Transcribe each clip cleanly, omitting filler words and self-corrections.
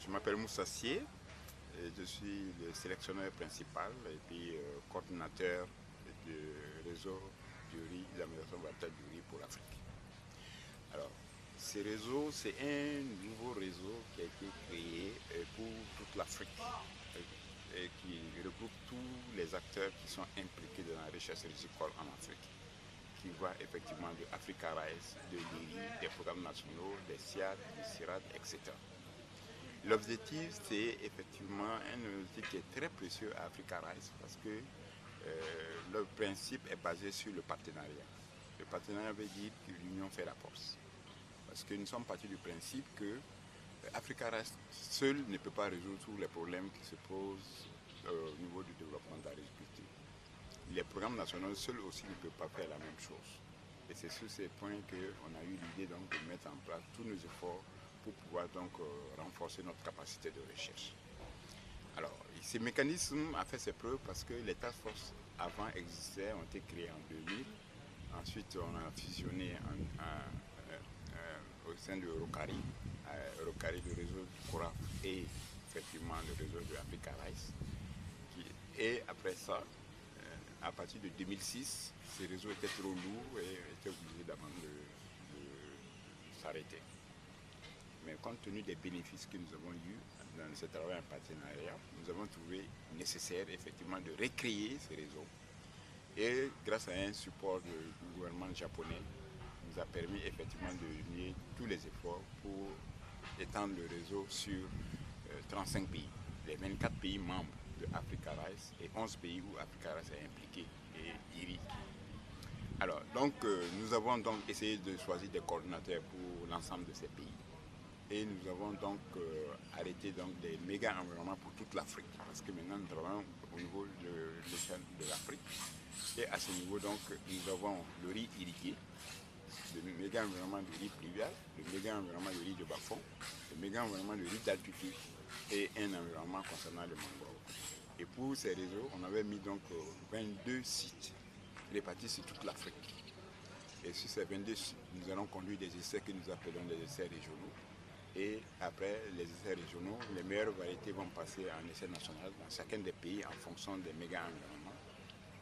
Je m'appelle Moussa Sié, et je suis le sélectionneur principal et puis coordinateur du réseau du riz, de l'amélioration variétale du riz pour l'Afrique. Alors, ce réseau, c'est un nouveau réseau qui a été créé pour toute l'Afrique et qui regroupe tous les acteurs qui sont impliqués dans la recherche rizicole en Afrique, qui va effectivement de Africa Rice, de l'IRI, des programmes nationaux, des SIAD, du CIRAD, etc. L'objectif, c'est effectivement un objectif qui est très précieux à Africa Rice parce que le principe est basé sur le partenariat. Le partenariat veut dire que l'union fait la force. Parce que nous sommes partis du principe que Africa Rice seul ne peut pas résoudre tous les problèmes qui se posent au niveau du développement de l'agriculture. Les programmes nationaux seuls aussi ne peuvent pas faire la même chose. Et c'est sur ces points qu'on a eu l'idée donc de mettre en place tous nos efforts pour pouvoir donc renforcer notre capacité de recherche. Alors, ces mécanismes ont fait ses preuves parce que les task forces avant existaient, ont été créés en 2000. Ensuite, on a fusionné au sein de Eurocari, le réseau du CORAF et effectivement le réseau de Africa Rice. Et après ça, à partir de 2006, ces réseaux étaient trop lourds et étaient obligés de s'arrêter. Mais compte tenu des bénéfices que nous avons eus dans ce travail en partenariat, nous avons trouvé nécessaire effectivement de recréer ces réseaux. Et grâce à un support du gouvernement japonais, nous a permis effectivement de lier tous les efforts pour étendre le réseau sur 35 pays, les 24 pays membres de Africa Rice et 11 pays où Africa Rice est impliqué et IRI. Alors, donc, nous avons donc essayé de choisir des coordinateurs pour l'ensemble de ces pays. Et nous avons donc arrêté donc des méga environnements pour toute l'Afrique. Parce que maintenant, nous travaillons au niveau de l'échelle de l'Afrique. Et à ce niveau, donc, nous avons le riz irrigué, le méga environnement de riz pluvial, le méga environnement de riz de bas-fond, le méga environnement de riz d'altitude et un environnement concernant le mangrove. Et pour ces réseaux, on avait mis donc 22 sites répartis sur toute l'Afrique. Et sur ces 22 sites, nous allons conduire des essais que nous appelons des essais régionaux. Et après les essais régionaux, les meilleures variétés vont passer en essai national dans chacun des pays en fonction des méga environnements.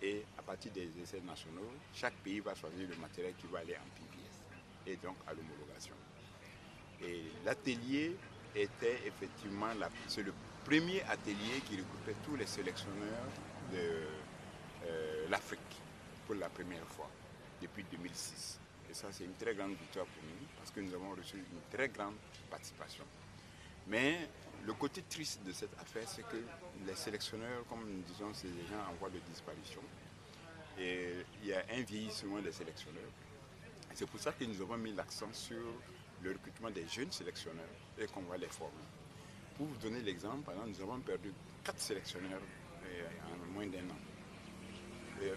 Et à partir des essais nationaux, chaque pays va choisir le matériel qui va aller en PPS et donc à l'homologation. Et l'atelier était effectivement, c'est le premier atelier qui regroupait tous les sélectionneurs de l'Afrique pour la première fois depuis 2006. Et ça, c'est une très grande victoire pour nous parce que nous avons reçu une très grande participation. Mais le côté triste de cette affaire, c'est que les sélectionneurs, comme nous disons, c'est des gens en voie de disparition. Et il y a un vieillissement des sélectionneurs. C'est pour ça que nous avons mis l'accent sur le recrutement des jeunes sélectionneurs et qu'on va les former. Pour vous donner l'exemple, par exemple, nous avons perdu 4 sélectionneurs en moins d'un an.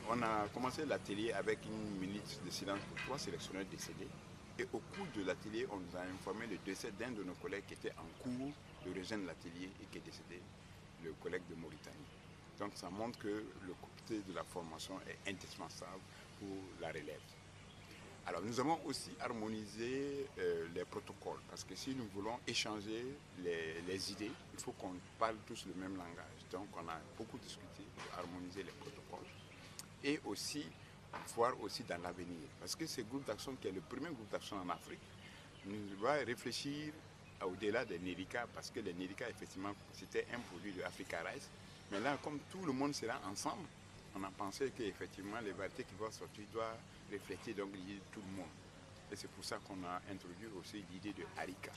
On a commencé l'atelier avec une minute de silence pour 3 sélectionneurs décédés. Et au cours de l'atelier, on nous a informé le décès d'un de nos collègues qui était en cours de rejoindre l'atelier et qui est décédé, le collègue de Mauritanie. Donc ça montre que le côté de la formation est indispensable pour la relève. Alors nous avons aussi harmonisé les protocoles parce que si nous voulons échanger les idées, il faut qu'on parle tous le même langage. Donc on a beaucoup discuté pour harmoniser les protocoles et aussi voir aussi dans l'avenir. Parce que ce groupe d'action qui est le premier groupe d'action en Afrique, nous va réfléchir au-delà des Nerica parce que les Nerica effectivement c'était un produit de Africa Rice. Mais là comme tout le monde sera ensemble, on a pensé qu'effectivement les variétés qui vont sortir doivent refléter donc l'idée de tout le monde. Et c'est pour ça qu'on a introduit aussi l'idée de Arica.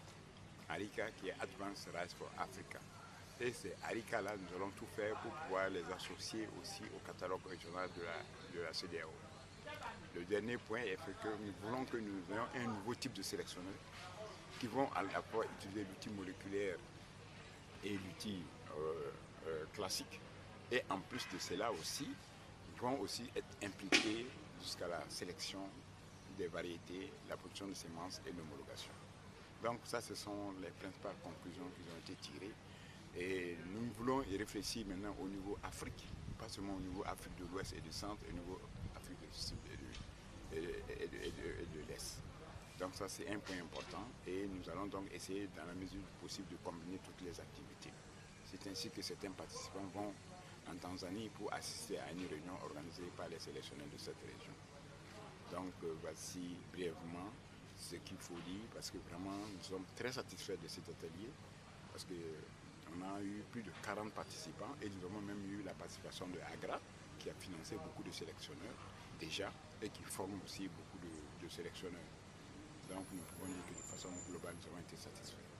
Arica qui est Advanced Rice for Africa. Et ces Arica-là, nous allons tout faire pour pouvoir les associer aussi au catalogue régional de la CEDEAO. Le dernier point est que nous voulons que nous ayons un nouveau type de sélectionneurs qui vont à la fois utiliser l'outil moléculaire et l'outil classique. Et en plus de cela aussi, ils vont aussi être impliqués jusqu'à la sélection des variétés, la production de semences et l'homologation. Donc ça, ce sont les principales conclusions qui ont été tirées. Et nous voulons y réfléchir maintenant au niveau Afrique, pas seulement au niveau Afrique de l'Ouest et du Centre, et au niveau Afrique du Sud et de l'Est. Donc ça c'est un point important et nous allons donc essayer dans la mesure du possible de combiner toutes les activités. C'est ainsi que certains participants vont en Tanzanie pour assister à une réunion organisée par les sélectionneurs de cette région. Donc voici brièvement ce qu'il faut dire parce que vraiment nous sommes très satisfaits de cet atelier parce qu'on a eu plus de 40 participants et nous avons même eu la participation de Agra qui a financé beaucoup de sélectionneurs déjà et qui forme aussi beaucoup de sélectionneurs. Donc nous pouvons dire que de façon globale nous avons été satisfaits.